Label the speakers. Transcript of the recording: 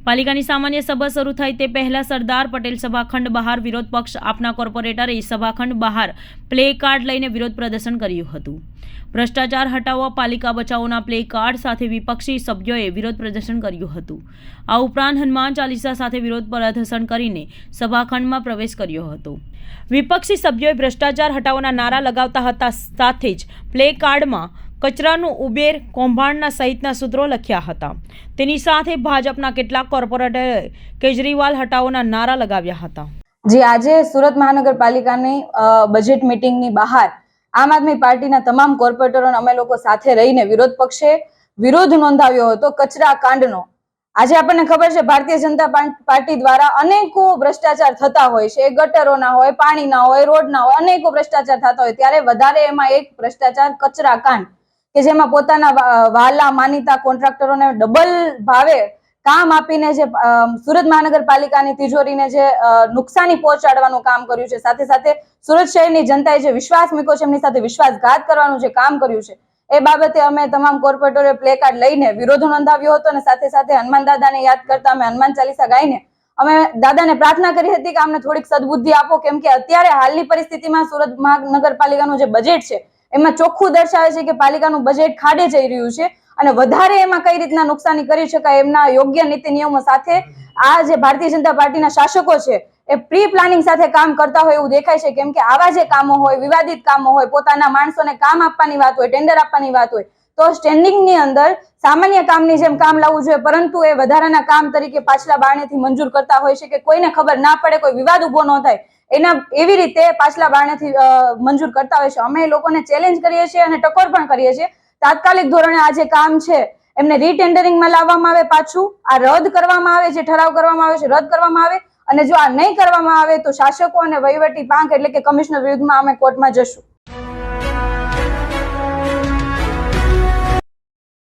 Speaker 1: પાલિકાની સામાન્ય સભા શરૂ થાય તે પહેલા સરદાર પટેલ સભાખંડ બહાર વિરોધ પક્ષ આપના કોર્પોરેટરે સભાખંડ બહાર પ્લે કાર્ડ લઈને વિરોધ પ્રદર્શન કર્યું હતું. ભ્રષ્ટાચાર હટાવવા પાલિકા બચાવોના પ્લે કાર્ડ સાથે વિપક્ષી સભ્યોએ વિરોધ પ્રદર્શન કર્યું હતું. આ ઉપરાંત હનુમાન ચાલીસા સાથે વિરોધ પ્રદર્શન કરીને સભાખંડમાં પ્રવેશ કર્યો હતો. વિપક્ષી સભ્યોએ ભ્રષ્ટાચાર હટાવવાના નારા લગાવતા હતા, સાથે જ પ્લે કાર્ડમાં કચરાનું ઉબેર કૌભાંડના સહિતના સૂત્રો લખ્યા હતા. તેની સાથે ભાજપના કેટલાક કોર્પોરેટરોએ કેજરીવાલ હટાવોના નારા લગાવ્યા હતા.
Speaker 2: જે આજે સુરત મહાનગરપાલિકાની બજેટ મીટિંગની બહાર આમ આદમી પાર્ટીના તમામ કોર્પોરેટરોને અમે લોકો સાથે રહીને વિરોધ પક્ષે વિરોધ નોંધાવ્યો હતો કચરા કાંડનો. આજે આપણને ખબર છે ભારતીય જનતા પાર્ટી દ્વારા અનેકો ભ્રષ્ટાચાર થતા હોય છે, ગટરોના હોય, પાણીના હોય, રોડના હોય, અનેકો ભ્રષ્ટાચાર થતા હોય, ત્યારે વધારે એમાં એક ભ્રષ્ટાચાર કચરા કાંડ કે જેમાં પોતાના વાલા માનીતા કોન્ટ્રાક્ટરોને ડબલ ભાવે કામ આપીને જે સુરત મહાનગરપાલિકાની તિજોરીને જે નુકસાની પહોંચાડવાનું કામ કર્યું છે, સાથે સાથે સુરત શહેરની જનતાએ જે વિશ્વાસ મૂક્યો છે એમની સાથે વિશ્વાસઘાત કરવાનું જે કામ કર્યું છે, એ બાબતે અમે તમામ કોર્પોરેટરોએ પ્લે કાર્ડ લઈને વિરોધ નોંધાવ્યો હતો અને સાથે સાથે હનુમાન દાદાને યાદ કરતા અમે હનુમાન ચાલીસા ગાઈને અમે દાદાને પ્રાર્થના કરી હતી કે અમને થોડીક સદબુદ્ધિ આપો, કેમ કે અત્યારે હાલની પરિસ્થિતિમાં સુરત મહાનગરપાલિકાનું જે બજેટ છે એમાં ચોખ્ખું દર્શાવે છે કે પાલિકાનું બજેટ ખાડે જઈ રહ્યું છે અને વધારે એમાં કઈ રીતના નુકસાની કરી શકાય એમના યોગ્ય નીતિ નિયમો સાથે આ જે ભારતીય જનતા પાર્ટીના શાસકો છે એ પ્રી પ્લાનિંગ સાથે કામ કરતા હોય એવું દેખાય છે. કેમ કે આવા જે કામો હોય, વિવાદિત કામો હોય, પોતાના માણસોને કામ આપવાની વાત હોય, ટેન્ડર આપવાની વાત હોય, તો સ્ટેન્ડિંગની અંદર સામાન્ય કામની જેમ કામ લાવવું જોઈએ, પરંતુ એ વધારાના કામ તરીકે પાછલા બારણેથી મંજૂર કરતા હોય છે કે કોઈને ખબર ના પડે, કોઈ વિવાદ ઉભો ન થાય એના એવી રીતે પાછલા બારણેથી મંજૂર કરતા હોય છે. અમે લોકોને ચેલેન્જ કરીએ છીએ અને ટકોર પણ કરીએ છીએ. તાત્કાલિક ધોરણે આ જે કામ છે એમને રીટેન્ડરિંગમાં લાવવામાં આવે, પાછું આ રદ કરવામાં આવે, જે ઠરાવ કરવામાં આવે છે રદ કરવામાં આવે, અને જો આ નહીં કરવામાં આવે તો શાસકો અને વહીવટી પાંખ એટલે કે કમિશનર વિરુદ્ધમાં અમે કોર્ટમાં જશું.